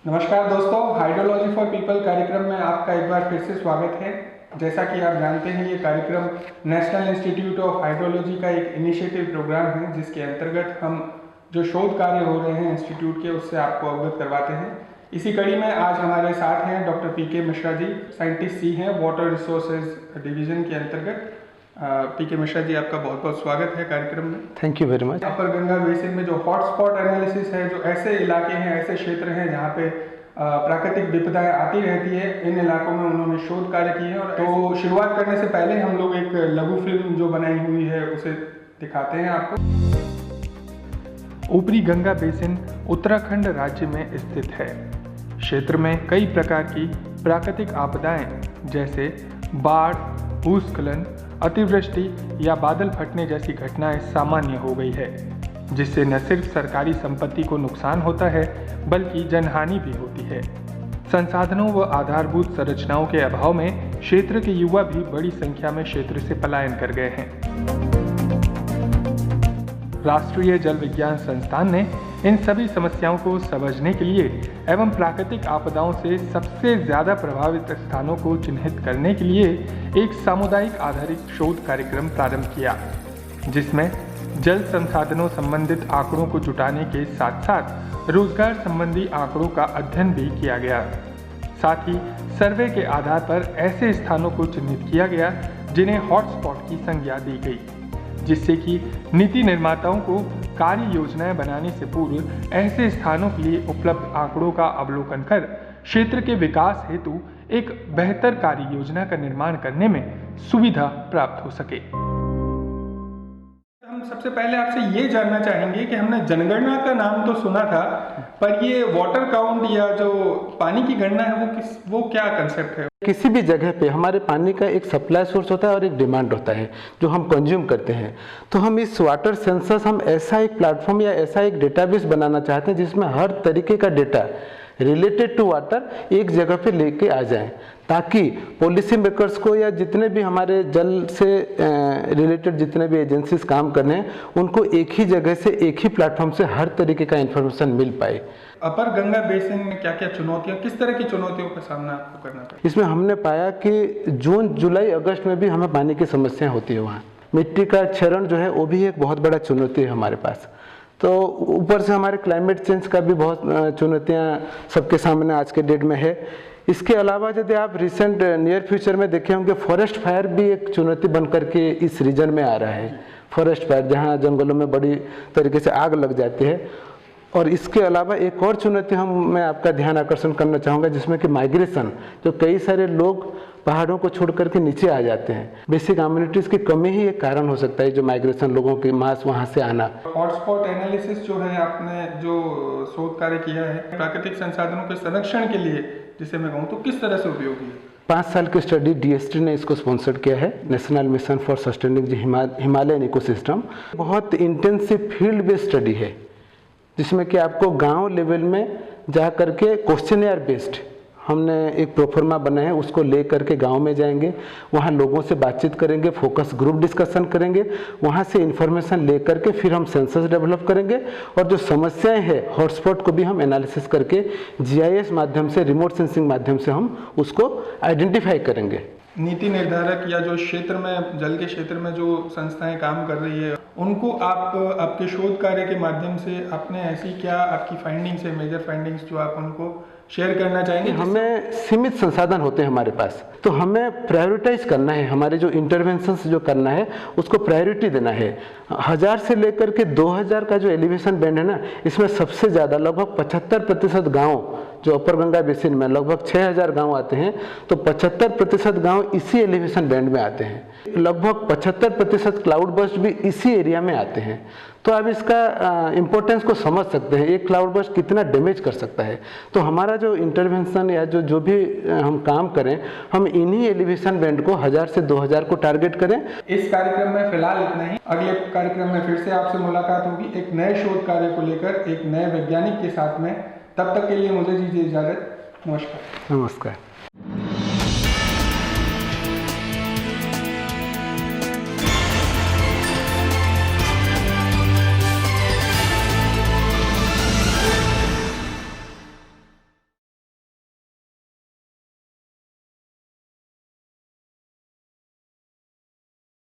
नमस्कार दोस्तों, hydrology for people कार्यक्रम में आपका एक बार फिर से स्वागत है। जैसा कि आप जानते हैं, ये कार्यक्रम नेशनल इंस्टीट्यूट ऑफ हाइड्रोलॉजी का एक इनिशिएटिव प्रोग्राम है, जिसके अंतर्गत हम जो शोध कार्य हो रहे हैं इंस्टीट्यूट के, उससे आपको अवगत करवाते हैं। इसी कड़ी में आज हमारे साथ हैं डॉक्टर पीके मिश्रा जी, साइंटिस्ट सी हैं वाटर रिसोर्सेज डिवीजन के अंतर्गत। पीके मिश्रा जी, आपका बहुत बहुत स्वागत है कार्यक्रम में। Thank you very much. Upper Ganga basin में जो हॉटस्पॉट एनालिसिस है, जो ऐसे इलाके हैं, ऐसे क्षेत्र हैं जहाँ पे प्राकृतिक विपदाएं आती रहती है, इन इलाकों में उन्होंने शोध कार्य किए हैं। और तो शुरुआत करने से पहले हम लोग एक लघु फिल्म जो बनाई हुई है उसे दिखाते हैं आपको। ऊपरी गंगा बेसिन उत्तराखंड राज्य में स्थित है। क्षेत्र में कई प्रकार की प्राकृतिक आपदाएं जैसे बाढ़, भूस्खलन, अतिवृष्टि या बादल फटने जैसी घटनाएं सामान्य हो गई है, जिससे न सिर्फ सरकारी संपत्ति को नुकसान होता है बल्कि जनहानि भी होती है। संसाधनों व आधारभूत संरचनाओं के अभाव में क्षेत्र के युवा भी बड़ी संख्या में क्षेत्र से पलायन कर गए हैं। राष्ट्रीय जल विज्ञान संस्थान ने इन सभी समस्याओं को समझने के लिए एवं प्राकृतिक आपदाओं से सबसे ज्यादा प्रभावित स्थानों को चिन्हित करने के लिए एक सामुदायिक आधारित शोध कार्यक्रम प्रारंभ किया, जिसमें जल संसाधनों संबंधित आंकड़ों को जुटाने के साथ साथ रोजगार संबंधी आंकड़ों का अध्ययन भी किया गया। साथ ही सर्वे के आधार पर ऐसे स्थानों को चिन्हित किया गया जिन्हें हॉटस्पॉट की संज्ञा दी गई, जिससे कि नीति निर्माताओं को कार्य योजनाएं बनाने से पूर्व ऐसे स्थानों के लिए उपलब्ध आंकड़ों का अवलोकन कर क्षेत्र के विकास हेतु एक बेहतर कार्य योजना का निर्माण करने में सुविधा प्राप्त हो सके। हम सबसे पहले आपसे ये जानना चाहेंगे कि हमने जनगणना का नाम तो सुना था, पर ये वाटर काउंट या जो पानी की गणना है वो क्या कंसेप्ट है? किसी भी जगह पे हमारे पानी का एक सप्लाई सोर्स होता है और एक डिमांड होता है जो हम कंज्यूम करते हैं। तो हम इस वाटर सेंसस हम ऐसा एक प्लेटफॉर्म या ऐसा एक डेटाबेस बनाना चाहते हैं जिसमें हर तरीके का डेटा रिलेटेड टू वाटर एक जगह पे लेके आ जाए, ताकि पॉलिसी मेकर्स को या जितने भी हमारे जल से रिलेटेड जितने भी एजेंसीज काम कर रहे हैं उनको एक ही जगह से एक ही प्लेटफॉर्म से हर तरीके का इंफॉर्मेशन मिल पाए। अपर गंगा बेसिन में क्या क्या चुनौतियां, किस तरह की चुनौतियों का सामना आपको करना पड़ा? इसमें हमने पाया कि जून, जुलाई, अगस्त में भी हमें पानी की समस्या होती है। वहाँ मिट्टी का क्षरण जो है वो भी एक बहुत बड़ा चुनौती है हमारे पास। तो ऊपर से हमारे क्लाइमेट चेंज का भी बहुत चुनौतियाँ सबके सामने आज के डेट में है। इसके अलावा यदि आप रिसेंट नियर फ्यूचर में देखे होंगे, फॉरेस्ट फायर भी एक चुनौती बन करके इस रीजन में आ रहा है। फॉरेस्ट फायर जहाँ जंगलों में बड़ी तरीके से आग लग जाती है। और इसके अलावा एक और चुनौती मैं आपका ध्यान आकर्षण करना चाहूँगा, जिसमें कि माइग्रेशन, जो कई सारे लोग पहाड़ों को छोड़ करके नीचे आ जाते हैं। बेसिक कम्युनिटीज़ की कमी ही एक कारण हो सकता है, जो माइग्रेशन, लोगों की मास वहाँ से आना। हॉटस्पॉट एनालिसिस जो है, आपने जो शोध कार्य किया है प्राकृतिक संसाधनों के संरक्षण के लिए, जिसे मैं कहूँ तो किस तरह से उपयोगी है? 5 साल की स्टडी DST ने इसको स्पॉन्सर किया है, national mission for sustaining Himalayan ecosystem. बहुत इंटेंसिव फील्ड बेस्ड स्टडी है, जिसमें कि आपको गांव लेवल में जा करके क्वेश्चनर बेस्ड हमने एक प्रोफार्मा बना है, उसको ले करके गांव में जाएंगे, वहां लोगों से बातचीत करेंगे, फोकस ग्रुप डिस्कशन करेंगे, वहां से इंफॉर्मेशन ले करके फिर हम सेंसस डेवलप करेंगे और जो समस्याएं हैं हॉटस्पॉट को भी हम एनालिसिस करके GIS माध्यम से, रिमोट सेंसिंग माध्यम से हम उसको आइडेंटिफाई करेंगे। नीति निर्धारक या जो क्षेत्र में, जल के क्षेत्र में जो संस्थाएं काम कर रही है, उनको आप आपके शोध कार्य के माध्यम से आपने ऐसी क्या आपकी फाइंडिंग्स है, मेजर फाइंडिंग्स, जो आप उनको शेयर करना चाहेंगे? हमें सीमित संसाधन होते हैं हमारे पास, तो हमें प्रायोरिटाइज करना है। हमारे जो इंटरवेंशंस जो करना है उसको प्रायोरिटी देना है। 1000 से लेकर के 2000 का जो एलिवेशन बैंड है ना, इसमें सबसे ज़्यादा लगभग 75% गाँव जो अपर गंगा बेसिन में लगभग 6000 गांव आते हैं, तो 75% गांव इसी एलिवेशन बैंड में आते हैं। लगभग 75% क्लाउड बर्स्ट भी इसी एरिया में आते हैं। तो आप इसका इम्पोर्टेंस को समझ सकते हैं, एक क्लाउड बर्स्ट कितना डैमेज कर सकता है। तो हमारा जो इंटरवेंशन या जो भी हम काम करें, हम इन्हीं एलिवेशन बैंड को 1000 से 2000 को टारगेट करें। इस कार्यक्रम में फिलहाल इतना ही। अगले कार्यक्रम में फिर से आपसे मुलाकात होगी एक नए शोध कार्य को लेकर, एक नए वैज्ञानिक के साथ में। तब तक के लिए मुझे दीजिए इजाजत। नमस्कार। नमस्कार।